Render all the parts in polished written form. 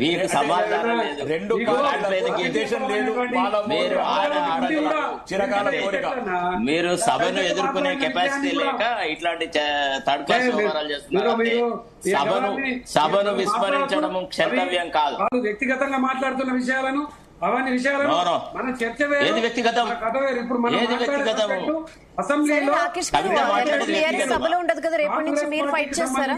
మీకు సమాధానం లేదు. రెండు చిరకాల కోరిక. మీరు సభను ఎదుర్కొనే కెపాసిటీ లేక ఇట్లాంటి థర్డ్ క్లాస్ వ్యవహారాలు చేస్తున్నారు. సభను విస్మరించడం క్షంతవ్యం కాదు. వ్యక్తిగతంగా మాట్లాడుతున్న విషయాలను అవన్నీ విషయాలను మన చర్చ ఏది వ్యక్తిగతం, ఏది వ్యక్తిగతం? అసెంబ్లీలో సభలో ఉండదు కదా, రేపటి నుంచి మీరు ఫైట్ చేస్తారా?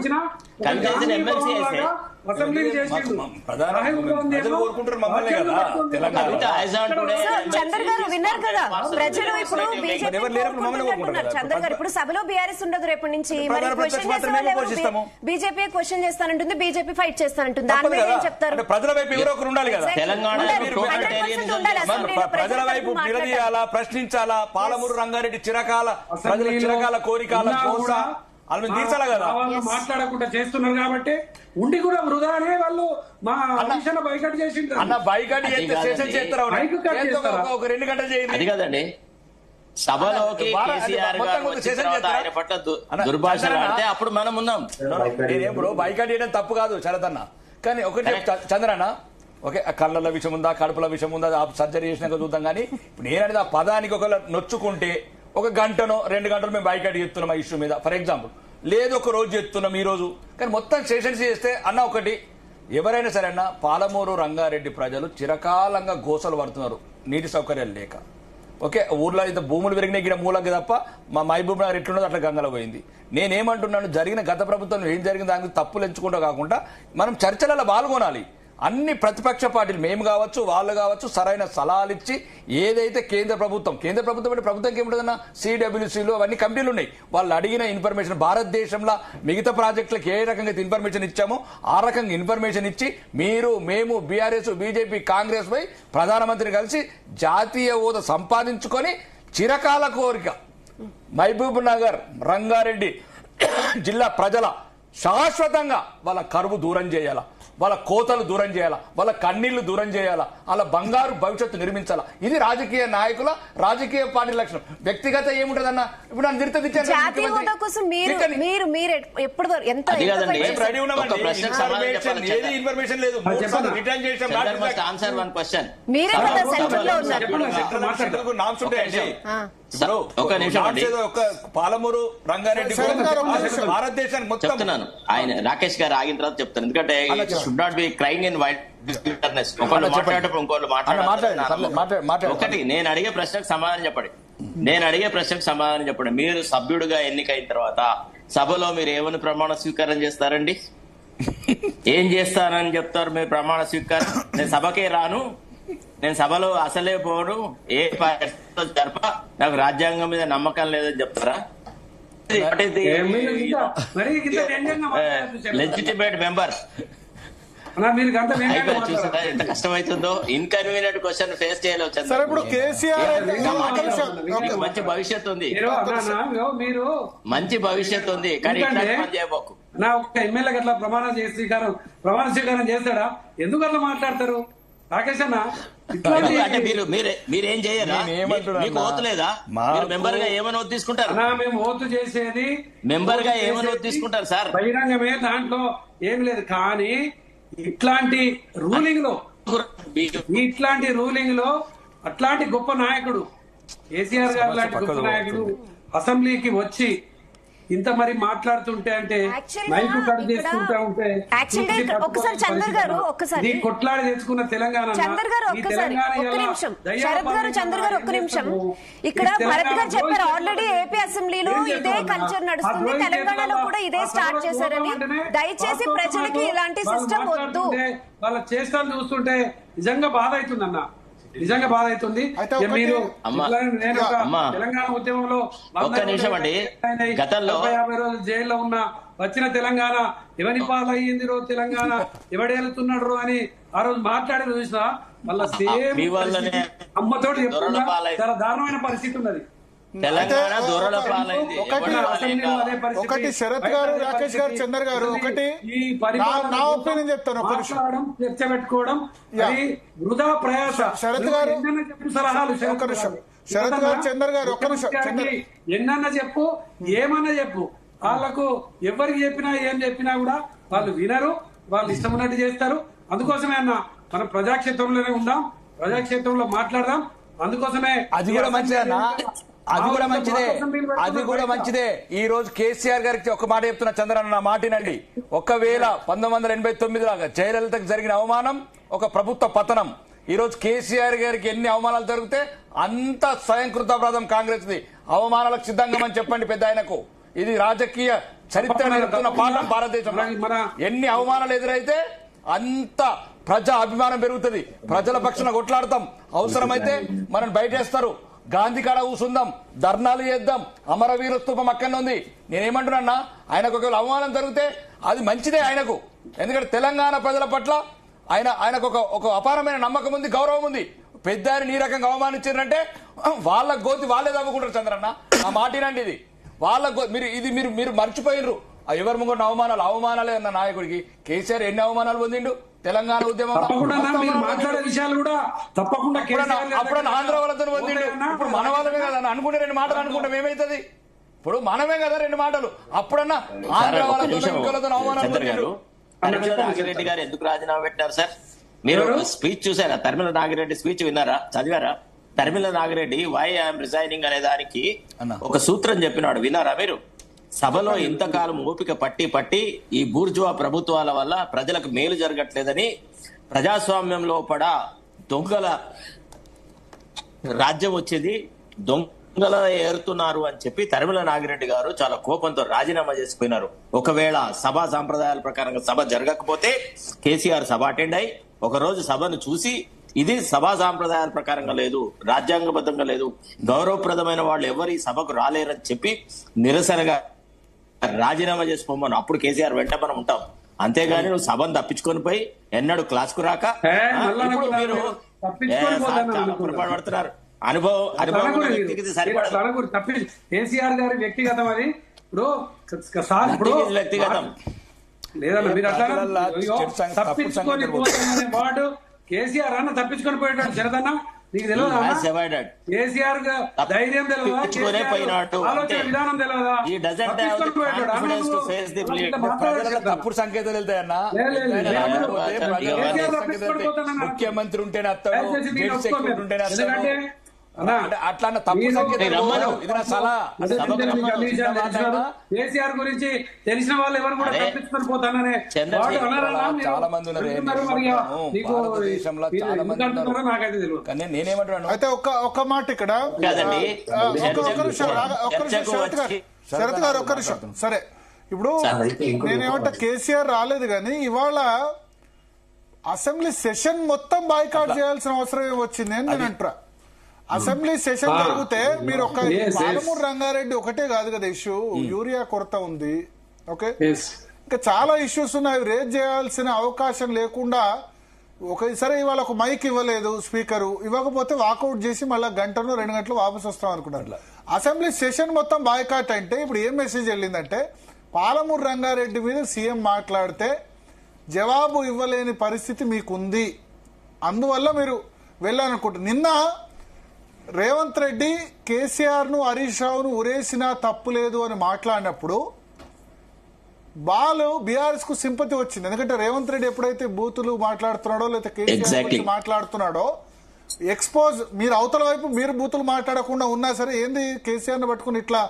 చంద్ర గారు విన్నారు కదా, ప్రజలు ఇప్పుడు చంద్ర గారు ఇప్పుడు సభలో బీఆర్ఎస్ ఉండదు రేపటి నుంచి. మరి క్వశ్చన్ చేసే వాళ్ళు బీజేపీ క్వశ్చన్ చేస్తానంటుంది, బీజేపీ ఫైట్ చేస్తానంటుంది. దాని మీద ఏం చెప్తారు? ప్రజల వైపు ఎవరో ఒకరు ఉండాలి కదా. ప్రజల వైపు నిలదీయాలా, ప్రశ్నించాలా. పాలమూరు రంగారెడ్డి చిరకాల ప్రజల చిరకాల కోరికల కోస వాళ్ళని తీర్చాలా కదా. మాట్లాడకుండా చేస్తున్నారు కాబట్టి ఉండి కూడా వృధానే వాళ్ళు మా అమిషన్ బైకట్ చేసిండ్రు. అన్న బైకట్ చేస్తారు, ఒక 2 గంటలు చేయండి. అది కదండి, సభలోకి కేసీఆర్ ఆయన పట్ల దుర్భాషలు ఆడితే అప్పుడు మనం ఉన్నాం. ఇప్పుడు బైకట్ చేయడం తప్పు కాదు శరతన్న, కానీ ఒకటి చంద్రన్న, ఓకే కళ్ళల విషయం ఉందా, కడుపుల విషయం ఉందా, సర్జరీ చేసినాక చూద్దాం. కానీ ఇప్పుడు నేననేది ఆ పదానికి ఒకవేళ నొచ్చుకుంటే 1 గంటనో 2 గంటలు మేము బైకట్ చేస్తున్నాం ఆ ఇష్యూ మీద ఫర్ ఎగ్జాంపుల్, లేదు ఒక రోజు చేస్తున్నాం ఈ రోజు. కానీ మొత్తం సెషన్స్ చేస్తే అన్న ఒకటి ఎవరైనా సరే అన్న, పాలమూరు రంగారెడ్డి ప్రజలు చిరకాలంగా గోసలు పడుతున్నారు నీటి సౌకర్యాలు లేక. ఓకే ఊర్లో అయితే భూములు పెరిగిన గిన మూలకి తప్ప మా మహబూబ్ నగర్ ఎట్లున్నదో అట్లా గంగలో పోయింది. నేనేమంటున్నాను, జరిగిన గత ప్రభుత్వం ఏం జరిగింది దానికి తప్పులు ఎంచుకుంటూ కాకుండా మనం చర్చలలో పాల్గొనాలి. అన్ని ప్రతిపక్ష పార్టీలు మేము కావచ్చు వాళ్ళు కావచ్చు సరైన సలహాలు ఇచ్చి ఏదైతే కేంద్ర ప్రభుత్వం అంటే ప్రభుత్వంకి ఏముంటుందన్న సిడబ్ల్యూసీలు అవన్నీ కమిటీలు ఉన్నాయి, వాళ్ళు అడిగిన ఇన్ఫర్మేషన్ భారతదేశంలో మిగతా ప్రాజెక్టులకు ఏ రకంగా ఇన్ఫర్మేషన్ ఇచ్చామో ఆ రకంగా ఇన్ఫర్మేషన్ ఇచ్చి మేము బీఆర్ఎస్ బీజేపీ కాంగ్రెస్ పై ప్రధానమంత్రిని కలిసి జాతీయ హోదా సంపాదించుకొని చిరకాల కోరిక మహబూబ్ నగర్ రంగారెడ్డి జిల్లా ప్రజల శాశ్వతంగా వాళ్ళ కరువు దూరం చేయాలా, వాళ్ళ కోతలు దూరం చేయాలా, వాళ్ళ కన్నీళ్లు దూరం చేయాలా, వాళ్ళ బంగారు భవిష్యత్తు నిర్మించాలా. ఇది రాజకీయ నాయకుల రాజకీయ పార్టీ లక్షణం. వ్యక్తిగత ఏముంటదన్న, ఇప్పుడు నన్ను ఇన్ఫర్మేషన్ లేదు, రిటర్న్ చేసాం. నామ్స్ ఉంటాయండి. ఒక నిమిషం పాలమూరు రంగారెడ్డి భారతదేశానికి మొత్తం చెప్తున్నాను. ఆయన రాకేష్ గారు ఆగిన తర్వాత చెప్తాను, ఎందుకంటే should not be crying in white bitterness. ఒకళ్ళు మాట్లాడేటప్పుడు ఇంకోళ్ళు మాట్లాడారు. ఒకటి నేను అడిగే ప్రశ్నకు సమాధానం చెప్పండి. మీరు సభ్యుడిగా ఎన్నికైన తర్వాత సభలో మీరు ఏమని ప్రమాణ స్వీకారం చేస్తారండి? ఏం చేస్తారని చెప్తారు మీరు ప్రమాణ స్వీకారం? నేను సభకే రాను, నేను సభలో అసలే పోను, ఏ జరప, నాకు రాజ్యాంగం మీద నమ్మకం లేదని చెప్తారా? లెజిటిమేట్ మెంబర్ ఎంత కష్టమవుతుందో. ఇన్కన్వీనియంట్ క్వశ్చన్ ఫేస్ చేయలేదు. మంచి భవిష్యత్తు ఉంది, కానీ చేయబోకు. నా ఒక్క ఎమ్మెల్యే అట్లా ప్రమాణ స్వీకారం చేస్తాడా? ఎందుకు అట్లా మాట్లాడతారు రాకేష్ అన్న? అంటే మీరేం చేయరా? మీకు ఓతు లేదా? మీరు మెంబర్ గా ఏమైనా ఓతు తీసుకుంటారు? మేము ఓతు చేసేది మెంబర్ గా ఏమైనా ఓతు తీసుకుంటారు సార్? బహిరంగమే, దాంట్లో ఏమి లేదు. కానీ ఇట్లాంటి రూలింగ్ లో అట్లాంటి గొప్ప నాయకుడు కేసీఆర్ గారు లాంటి గొప్ప నాయకుడు అసెంబ్లీకి వచ్చి ఇంత మరి మాట్లాడుతుంటే, అంటే మైకు కట్ చేసుకుంటా ఉంటే, ఒక్కసారి చంద్ర గారు ఒక్కసారి కొట్లాడి తెచ్చుకున్న తెలంగాణ ఒక్క నిమిషం ఇక్కడ భరత్ గారు చెప్పారు ఆల్రెడీ ఏపీ అసెంబ్లీలో ఇదే కల్చర్ నడుస్తుంది, తెలంగాణలో కూడా ఇదే స్టార్ట్ చేశారని. దయచేసి ప్రజలకి ఇలాంటి సిస్టమ్ వద్దు. వాళ్ళ చేష్టాలు చూస్తుంటే నిజంగా బాధ అవుతుందన్న, నిజంగా బాధ అవుతుంది. మీరు తెలంగాణ ఉద్యమంలో ఒక్క నిమిషం అండి, గతంలో 50 రోజులు జైల్లో ఉన్న వచ్చిన తెలంగాణ ఎవరి పాలయ్యింది రో, తెలంగాణ ఎవడేలుతున్నాడు అని ఆ రోజు మాట్లాడే చూసినా వాళ్ళ సేమ్ అమ్మతోటి చెప్తున్నా చాలా దారుణమైన పరిస్థితి ఉన్నది. తెలంగాణ దూరాల పాలైంది. ఒకటి శరత్ గారు, రాకేష్ గారు, చంద్ర గారు, ఒకటి నా ఒపీనియన్ చెప్తాను. చర్చ పెట్టుకోవడం వృధా ప్రయాస. శరత్ గారు సలహాలు శరత్ గారు, చంద్ర గారు ఒక్క నిమిషం. ఎన్నన్నా చెప్పు, ఏమన్నా చెప్పు, వాళ్ళకు ఎవరికి చెప్పినా ఏం చెప్పినా కూడా వాళ్ళు వినరు, వాళ్ళు ఇష్టం ఉన్నట్టు చేస్తారు. అందుకోసమే అన్న మనం ప్రజాక్షేత్రంలోనే ఉందాం, ప్రజాక్షేత్రంలో మాట్లాడదాం. అందుకోసమే అది కూడా మంచిదే అన్న, అది కూడా మంచిదే. ఈ రోజు కేసీఆర్ గారికి ఒక మాట చెప్తున్నా చంద్రన్న, నా మాటినండి. ఒకవేళ 1989 లాగా జయలలితకు జరిగిన అవమానం ఒక ప్రభుత్వ పతనం. ఈ రోజు కేసీఆర్ గారికి ఎన్ని అవమానాలు జరిగితే అంత స్వయంకృతాపరాధం కాంగ్రెస్ ది. అవమానాలకు సిద్ధంగా చెప్పండి పెద్ద ఆయనకు. ఇది రాజకీయ చరిత్ర నేర్పుతున్న పాఠం భారతదేశంలో. ఎన్ని అవమానాలు ఎదురైతే అంత ప్రజా అభిమానం పెరుగుతుంది. ప్రజల పక్షాన కొట్లాడతాం, అవసరమైతే మనం బయటేస్తారు, గాంధీ కాడ కూసుందాం, ధర్నాలు చేద్దాం, అమరవీర స్తూపం అక్కడనే ఉంది. నేనేమంటున్నా, ఆయనకు ఒకవేళ అవమానం జరిగితే అది మంచిదే ఆయనకు. ఎందుకంటే తెలంగాణ ప్రజల పట్ల ఆయనకు ఒక అపారమైన నమ్మకం ఉంది, గౌరవం ఉంది. పెద్ద ఆయన ఈ రకంగా అవమానించారంటే వాళ్ళ గోతి వాళ్ళే తవ్వుకుంటారు చంద్రన్న. ఆ మాటినండి, ఇది వాళ్ళ మీరు మర్చిపోయినరు. ఎవరి ముందు అవమానాలే అన్న నాయకుడికి. కేసీఆర్ ఎన్ని అవమానాలు పొందిండు తెలంగాణ ఉద్యమంలో. అప్పుడు ఆంధ్ర వాళ్ళతో పొందిండు. ఇప్పుడు మన వాళ్ళమే కదా అనుకుంటే 2 మాటలు అనుకుంటాం, ఏమైతుంది? ఇప్పుడు మనమే కదా 2 మాటలు. అప్పుడన్నా ఆంధ్ర వాళ్ళతో అవమానాలు పొందిండు. నాగిరెడ్డి గారు ఎందుకు రాజీనామా పెట్టినారు సార్? మీరు స్పీచ్ చూసారా? తరిమిల నాగిరెడ్డి స్పీచ్ విన్నారా, చదివారా? Tarimela Nagireddy why I'm resigning అనే దానికి ఒక సూత్రం చెప్పినాడు, విన్నారా మీరు? సభలో ఇంతకాలం ఓపిక పట్టి ఈ బూర్జువా ప్రభుత్వాల వల్ల ప్రజలకు మేలు జరగట్లేదని, ప్రజాస్వామ్యంలో పడా దొంగల రాజ్యం వచ్చేది, దొంగల ఏరుతున్నారు అని చెప్పి తరిమిల నాగిరెడ్డి గారు చాలా కోపంతో రాజీనామా చేసిపోయినారు. ఒకవేళ సభా సాంప్రదాయాల ప్రకారంగా సభ జరగకపోతే కేసీఆర్ సభ అటెండ్ అయి ఒకరోజు సభను చూసి ఇది సభా సాంప్రదాయాల ప్రకారంగా లేదు, రాజ్యాంగబద్ధంగా లేదు, గౌరవప్రదమైన వాళ్ళు ఎవరు ఈ సభకు రాలేరని చెప్పి నిరసనగా రాజీనామా చేసుకోమని అప్పుడు కేసీఆర్ వెంట మనం ఉంటాం. అంతేగాని నువ్వు సభను తప్పించుకొని పోయి ఎన్నడూ క్లాస్ కు రాక మీరు పడుతున్నారు. అనుభవం వ్యక్తికి సరిపడదు. కేసీఆర్ గారి వ్యక్తిగతం అది. ఇప్పుడు వ్యక్తిగతం లేదన్న, మీరు అట్లా తప్పించుకొని పోతాననే వాడు కేసీఆర్ అన్న తప్పించుకొని పోయేటాడు. జనదన్న నీకు తెలియదా? కేసీఆర్ ధైర్యం తెలియదా? ఆలోచన విధానం తెలియదా? తప్పుడు సంకేతాలు వెళ్తాయన్నా. ముఖ్యమంత్రి ఉంటేనే ఉంటేనే అట్లా తప్పు కేసీఆర్ గురించి తెలిసిన వాళ్ళు ఎవరు కూడా తప్పించుకొని పోతాననే చాలా మంది నాకైతే తెలియదు. కానీ నేనేమంటున్నాను అయితే ఒక్క మాట ఇక్కడ శరత్ గారు ఒక్క నిమిషం. సరే, ఇప్పుడు నేనేమంటా, కేసీఆర్ రాలేదు కానీ ఇవాళ అసెంబ్లీ సెషన్ మొత్తం బాయ్కాట్ చేయాల్సిన అవసరం వచ్చింది అని నేను అంటున్నా. అసెంబ్లీ సెషన్ జరిగితే మీరు ఒక పాలమూరు రంగారెడ్డి ఒకటే కాదు కదా ఇష్యూ, యూరియా కొరత ఉంది, ఓకే, ఇంకా చాలా ఇష్యూస్ ఉన్నాయి. రేజ్ చేయాల్సిన అవకాశం లేకుండా సరే ఇవాళ ఒక మైక్ ఇవ్వలేదు స్పీకరు, ఇవ్వకపోతే వాకౌట్ చేసి మళ్ళీ 1-2 గంటలు వాపసు వస్తాం అనుకున్నారు. అసెంబ్లీ సెషన్ మొత్తం బాయ్కాట్ అంటే ఇప్పుడు ఏం మెసేజ్ వెళ్ళిందంటే, పాలమూరు రంగారెడ్డి మీద సీఎం మాట్లాడితే జవాబు ఇవ్వలేని పరిస్థితి మీకుంది, అందువల్ల మీరు వెళ్ళాలనుకుంటారు. నిన్న రేవంత్ రెడ్డి కేసీఆర్ ను హరీష్ రావును ఉరేసినా తప్పు లేదు అని మాట్లాడినప్పుడు బీఆర్ఎస్ కు సింపతి వచ్చింది. ఎందుకంటే రేవంత్ రెడ్డి ఎప్పుడైతే బూతులు మాట్లాడుతున్నాడో లేదా కేసీఆర్ గురించి మాట్లాడుతున్నాడో ఎక్స్పోజ్, మీరు అవతల వైపు మీరు బూతులు మాట్లాడకుండా ఉన్నా సరే ఏంది కేసీఆర్ ను పట్టుకుని ఇట్లా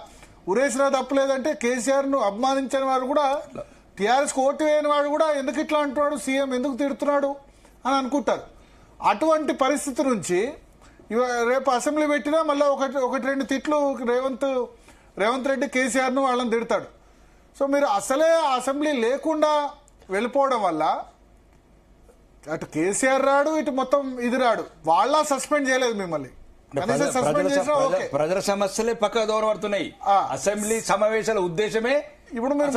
ఉరేసినా తప్పులేదంటే, కేసీఆర్ ను అభిమానించిన వాడు కూడా, టీఆర్ఎస్ కు ఓటు వేయని వాడు కూడా ఎందుకు ఇట్లా అంటున్నాడు, సీఎం ఎందుకు తిడుతున్నాడు అని అనుకుంటారు. అటువంటి పరిస్థితి నుంచి రేపు అసెంబ్లీ పెట్టినా మళ్ళీ 1-2 తిట్లు రేవంత్ రెడ్డి కేసీఆర్ ను వాళ్ళని తిడతాడు. సో మీరు అసలే అసెంబ్లీ లేకుండా వెళ్ళిపోవడం వల్ల అటు కేసీఆర్ రాడు, ఇటు మొత్తం ఇది రాడు. వాళ్ళ సస్పెండ్ చేయలేదు మిమ్మల్ని, ప్రజల సమస్యలే పక్క దూరపడుతున్నాయి. అసెంబ్లీ సమావేశాల ఉద్దేశమే ఇప్పుడు మీరు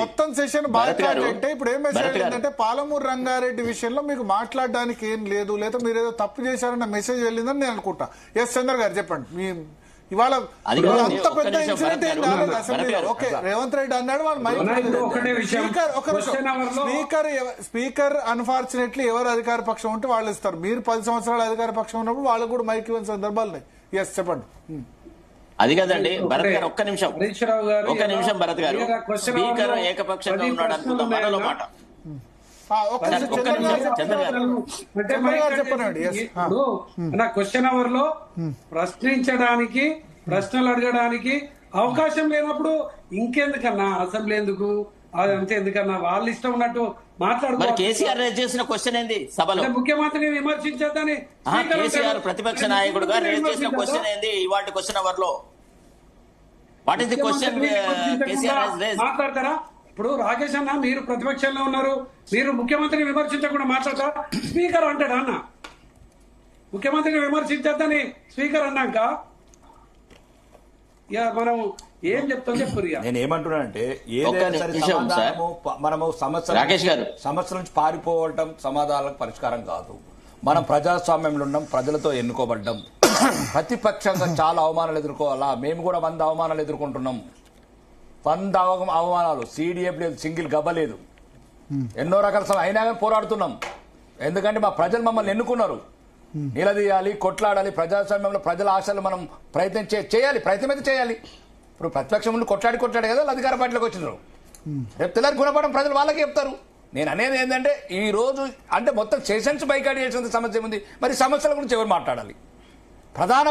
మొత్తం సెషన్ బాయ్కాట్ అంటే ఇప్పుడు ఏం మెసేజ్ ఏంటంటే, పాలమూరు రంగారెడ్డి విషయంలో మీకు మాట్లాడడానికి ఏం లేదు, లేదా మీరు ఏదో తప్పు చేశారన్న మెసేజ్ వెళ్ళిందని నేను అనుకుంటా. ఎస్ చంద్ర గారు చెప్పండి. మీ ఇవాళ అంత పెద్ద ఇన్సిడెంట్ ఏం కాలేదు అసెంబ్లీలో. ఓకే, రేవంత్ రెడ్డి అన్నాడు స్పీకర్ అన్ఫార్చునేట్లీ ఎవరు అధికార పక్షం ఉంటే వాళ్ళు ఇస్తారు. మీరు 10 సంవత్సరాలు అధికార పక్షం ఉన్నప్పుడు వాళ్ళకు కూడా మైక్ ఇవ్వని సందర్భాలు ఉన్నాయి. ఎస్ చెప్పండి. అది కదండి భరత్ గారు, ఒక్క నిమిషం భరత్ గారు. స్పీకర్ ఏకపక్షంగా ఉన్నాడు అనుకుందాం, మనలో మాట ఒక్క నిమిషం, చంద్ర గారు చెప్పండి. Yes. నా క్వశ్చన్ అవర్ లో ప్రశ్నించడానికి ప్రశ్నలు అడగడానికి అవకాశం లేనప్పుడు ఇంకెందుకన్నా అసెంబ్లీ ఎందుకు అదంతా ఎందుకన్నా వాళ్ళ ఇష్టం ఉన్నట్టు మరి కేసీఆర్ రేజ్ చేసిన క్వశ్చన్ ఏంది సభలో? ముఖ్యమంత్రిని విమర్శించద్దని కేసీఆర్ ప్రతిపక్ష నాయకుడుగా రేజ్ చేసిన క్వశ్చన్ ఏంది ఇవాళ క్వశ్చన్ అవర్ లో? What is the question KCR has raised? మాట్లాడతారా? ఇప్పుడు రాకేష్ అన్న మీరు ప్రతిపక్షంలో ఉన్నారు, మీరు ముఖ్యమంత్రిని విమర్శించకుండా మాట్లాడతారా? స్పీకర్ అంటాడా అన్న? ముఖ్యమంత్రిని విమర్శించద్దని స్పీకర్ అన్నాక మనం ఏం చెప్తాం చెప్పు. నేను ఏమంటున్నానంటే మనము రాకేష్ గారు సమస్యల నుంచి పారిపోవడం సమాధానాలకు పరిష్కారం కాదు. మనం ప్రజాస్వామ్యంలో ఉన్నాం, ప్రజలతో ఎన్నుకోబడ్డం. ప్రతిపక్షంగా చాలా అవమానాలు ఎదుర్కోవాలా? మేము కూడా 100 అవమానాలు ఎదుర్కొంటున్నాం. 100 అవమానాలు. CDF లేదు, సింగిల్ గబ్బ లేదు, ఎన్నో రకాల అయినా కానీ పోరాడుతున్నాం. ఎందుకంటే మా ప్రజలు మమ్మల్ని ఎన్నుకున్నారు. నిలదీయాలి, కొట్లాడాలి. ప్రజాస్వామ్యంలో ప్రజల ఆశలు మనం ప్రయత్నం చేయాలి, ప్రయత్నం అయితే చేయాలి. ఇప్పుడు ప్రతిపక్షం ముందు కొట్లాడి కదా అధికార పార్టీలోకి వచ్చినారు. రేపు తెల్లారి గుణపడడం ప్రజలు వాళ్ళకే చెప్తారు. నేను అనేది ఏంటంటే ఈ రోజు అంటే మొత్తం సెషన్స్ బైకాట్ చేసిన సమస్య ఉంది. మరి సమస్యల గురించి ఎవరు మాట్లాడాలి? ప్రధాన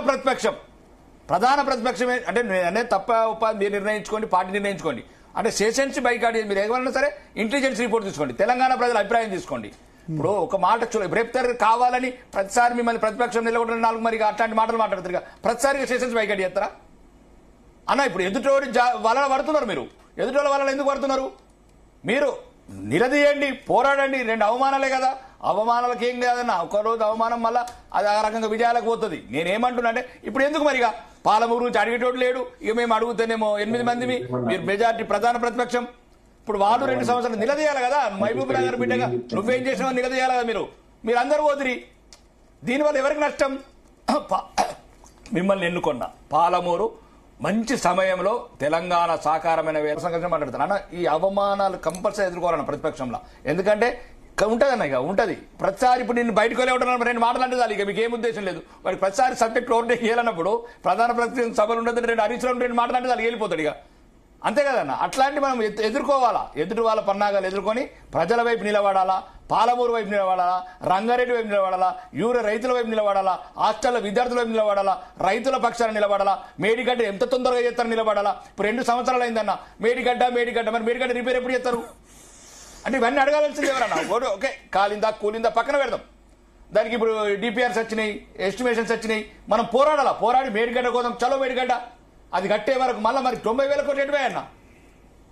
ప్రతిపక్షమే అంటే నేను అనేది తప్ప ఉపాధి మీరు నిర్ణయించుకోండి, పార్టీ నిర్ణయించుకోండి. అంటే సెషన్స్ బైకాట్ మీరు ఎవరైనా సరే ఇంటెలిజెన్స్ రిపోర్ట్ తీసుకోండి, తెలంగాణ ప్రజల అభిప్రాయం తీసుకోండి. ఇప్పుడు ఒక మాట రేపు కావాలని ప్రతిసారి మిమ్మల్ని ప్రతిపక్షం నిలబడిన 4 మరి అట్లాంటి మాటలు మాట్లాడుతారు. ప్రతిసారిగా సెషన్స్ బైకాట్ చేస్తారా అన్న? ఇప్పుడు ఎదుటోడి వలన పడుతున్నారు. మీరు ఎదుటోళ్ళ వలన ఎందుకు పడుతున్నారు? మీరు నిలదీయండి, పోరాడండి. 2 అవమానాలే కదా. అవమానాలకు ఏం కాదన్న, ఒకరోజు అవమానం మళ్ళా అది ఆ రకంగా విజయాలకు పోతుంది. నేనేమంటున్నా అంటే ఇప్పుడు ఎందుకు మరిగా పాలమూరు నుంచి అడిగేటోడు లేడు. ఇక మేము అడుగుతానేమో 8 మంది మీరు మెజార్టీ ప్రధాన ప్రతిపక్షం. ఇప్పుడు వాళ్ళు 2 సంవత్సరాలు నిలదీయాలి కదా. మహబూబ్ నగర్ బిడ్డగా నువ్వేం చేసినావో నిలదీయాలి కదా. మీరు అందరూ వదిలి దీనివల్ల ఎవరికి నష్టం? మిమ్మల్ని ఎన్నుకున్న పాలమూరు మంచి సమయంలో తెలంగాణ సాకారమైన సంఘటన మాట్లాడుతాను అన్న. ఈ అవమానాలు కంపల్సరీ ఎదుర్కోవాలన్న ప్రతిపక్షంలో. ఎందుకంటే ఉంటదన్న, ఇక ఉంటది ప్రతిసారి. ఇప్పుడు నేను బయటకు వెళ్ళి ఉంటాను 2 మాటలు అంటే చాలు, ఇక మీకు ఏం ఉద్దేశం లేదు. వాడికి ప్రతిసారి సబ్జెక్ట్ ఓవర్టేక్ చేయాలన్నప్పుడు ప్రధాన ప్రతిపక్ష సభలు ఉండదు 2 హరీశ్లో 2 మాటలు అంటే చాలు వెళ్ళిపోతాడు ఇక. అంతే కదన్న. అట్లాంటి మనం ఎదుర్కోవాలా. ఎదుటి వాళ్ళ పన్నాగాలు ఎదుర్కొని ప్రజల వైపు నిలబడాలా, పాలమూరు వైపు నిలబడాలా, రంగారెడ్డి వైపు నిలబడాలా, రైతుల వైపు నిలబడాలా, హాస్టల్ విద్యార్థుల వైపు నిలబడాలా, రైతుల పక్షాన నిలబడాలా, మేడిగడ్డ ఎంత తొందరగా చేస్తారో నిలబడాలా. ఇప్పుడు 2 సంవత్సరాలు అయిందన్న మేడిగడ్డ. మరి మేడిగడ్డ రిపేర్ ఎప్పుడు చేస్తారు అంటే ఇవన్నీ అడగాల్సింది ఎవరన్నా? ఓకే కాలిందా కూలిందా పక్కన పెడదాం. దానికి ఇప్పుడు డిపిఆర్స్ వచ్చినాయి, ఎస్టిమేషన్స్ వచ్చినాయి. మనం పోరాడి మేడిగడ్డ కోసం చలో మేడిగడ్డ అది కట్టే వరకు మళ్ళీ మరి 90,000 కోట్లు ఎటువయ్యన్న.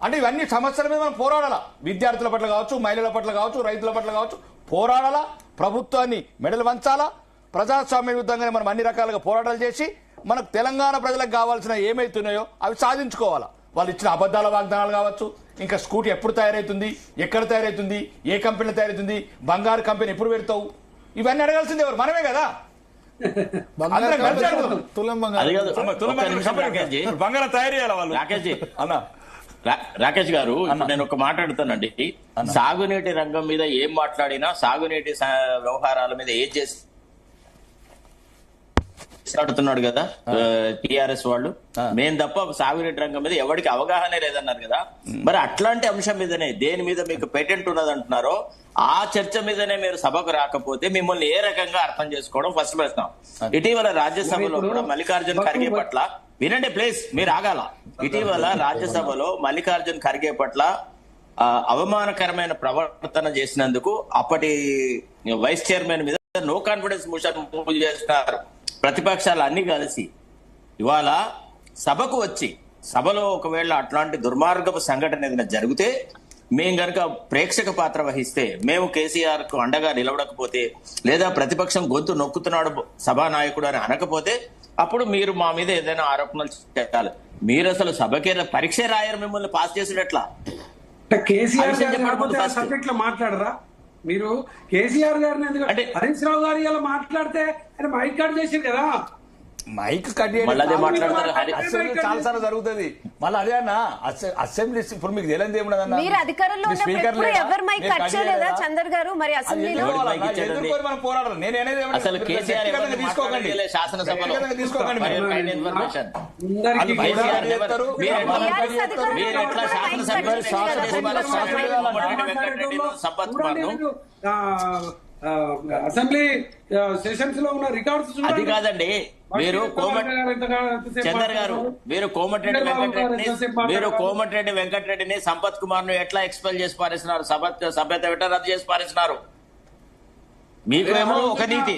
అంటే ఇవన్నీ సమస్యల మీద మనం పోరాడాలా. విద్యార్థుల పట్ల కావచ్చు, మహిళల పట్ల కావచ్చు, రైతుల పట్ల కావచ్చు పోరాడాలా. ప్రభుత్వాన్ని మెడలు వంచాలా. ప్రజాస్వామ్య విధంగానే మనం అన్ని రకాలుగా పోరాటాలు చేసి మనకు తెలంగాణ ప్రజలకు కావాల్సిన ఏమైతున్నాయో అవి సాధించుకోవాలా. వాళ్ళు ఇచ్చిన అబద్ధాల వాగ్దానాలు కావచ్చు, ఇంకా స్కూటీ ఎప్పుడు తయారైతుంది, ఎక్కడ తయారైతుంది, ఏ కంపెనీలో తయారైతుంది, బంగారు కంపెనీ ఎప్పుడు పెడతావు, ఇవన్నీ అడగాల్సింది ఎవరు? మనమే కదా. బంగారం తయారు చేయాలి వాళ్ళు. రాకేష్ గారు నేను ఒక మాట్లాడుతానండి. సాగునీటి రంగం మీద ఏం మాట్లాడినా, సాగునీటి వ్యవహారాల మీద ఏం చేసి మాట్లాడుతున్నాడు కదా టిఆర్ఎస్ వాళ్ళు. మేము తప్ప సాగునీటి రంగం మీద ఎవరికి అవగాహన లేదన్నారు కదా. మరి అట్లాంటి అంశం మీదనే దేని మీద మీకు పేటెంట్ ఉన్నది అంటున్నారో ఆ చర్చ మీదనే మీరు సభకు రాకపోతే మిమ్మల్ని ఏ రకంగా అర్థం చేసుకోవడం ఫస్ట్ ప్రశ్న. ఇటీవల రాజ్యసభలో కూడా మల్లికార్జున్ ఖర్గే పట్ల వినండి ప్లీజ్, మీరు ఆగాల. ఇటీవల రాజ్యసభలో మల్లికార్జున్ ఖర్గే పట్ల అవమానకరమైన ప్రవర్తన చేసినందుకు అప్పటి వైస్ చైర్మన్ మీద నో కాన్ఫిడెన్స్ మోషన్ మూవ్ చేస్తున్నారు ప్రతిపక్షాలు అన్ని కలిసి. ఇవాళ సభకు వచ్చి సభలో ఒకవేళ అట్లాంటి దుర్మార్గపు సంఘటన ఏదైనా జరిగితే మేము గనక ప్రేక్షక పాత్ర వహిస్తే, మేము కేసీఆర్ కు అండగా నిలవడకపోతే, లేదా ప్రతిపక్షం గొంతు నొక్కుతున్నాడు సభానాయకుడు అని అనకపోతే అప్పుడు మీరు మా మీద ఏదైనా ఆరోపణలు చేయాలి. మీరు అసలు సభకే పరీక్ష రాయరు, మిమ్మల్ని పాస్ చేసేటట్లా. కేసీఆర్ సబ్జెక్ట్ లో మాట్లాడరా మీరు? కేసీఆర్ గారిని ఎందుకంటే హరీష్ రావు గారు ఇలా మాట్లాడితే ఆయన మైకాట్ చేశారు కదా. మైక్ కట్ మళ్ళీ అదే మాట్లాడతారు. అసెంబ్లీ చాలా సార్లు జరుగుతుంది. మళ్ళీ అదే అన్న అసెంబ్లీ ఇప్పుడు మీకు తెలియదు ఏమున్నదన్న, మీరు అధికారంలో ఉన్నప్పుడు ఎవరు మైక్ కట్ చేయలేదా చందర్ గారు? మరి అసెంబ్లీలో ఎదుర్కొని మనం పోరాడాలి. నేను అనేది ఏమంటే అసలు కేసీఆర్ ఎవరిని తీసుకోకండి, మాట్లాడలే శాసనసభలో. వ్యక్తిగతంగా తీసుకోకండి For your మీరు. kind information. అందరికీ వాళ్ళు కూడా పోరాటం చేస్తారు. మీరు ఎట్లా- టీఆర్ఎస్ అధికారంలో మీరు ఎట్లా ఉన్నప్పుడు మైక్ కట్ శాసనసభ్యులు చేయలేదు కదా? సంపత్ కుమార్ అసెంబ్లీ సెషన్స్ లో ఉన్న రికార్డ్స్ అది కాదండి. మీరు చందర్ గారు, మీరు కోమటిరెడ్డి వెంకటరెడ్డిని సంపత్ కుమార్ ను ఎట్లా ఎక్స్పెల్ చేసి పారేసినారు? సభ్యత ఎట్లా రద్దు చేసి పారేసినారు? మీకు ఏమో ఒక నీతి,